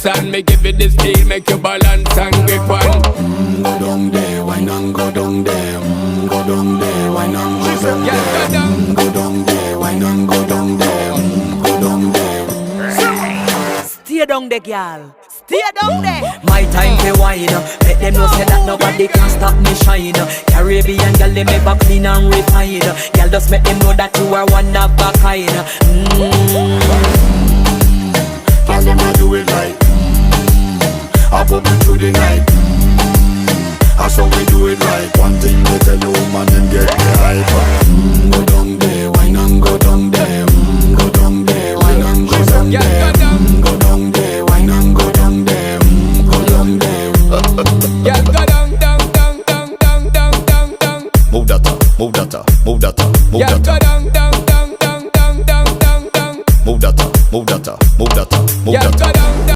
dance and me give it the steel, make you balance and grip on. Go down there, why not go down there? Go down there, why not go down there? Go down there, why not go down there? Go down there. Stay down there, girl. Stay down there. My time to wine. Let them know say that nobody can stop me shine. Caribbean girl, they make back clean and refine. Girl, just make them know that you are one of a kind. Tell them I do it right. I pop it through the night. That's how we do it right. One thing we tell you, man, and get me hype.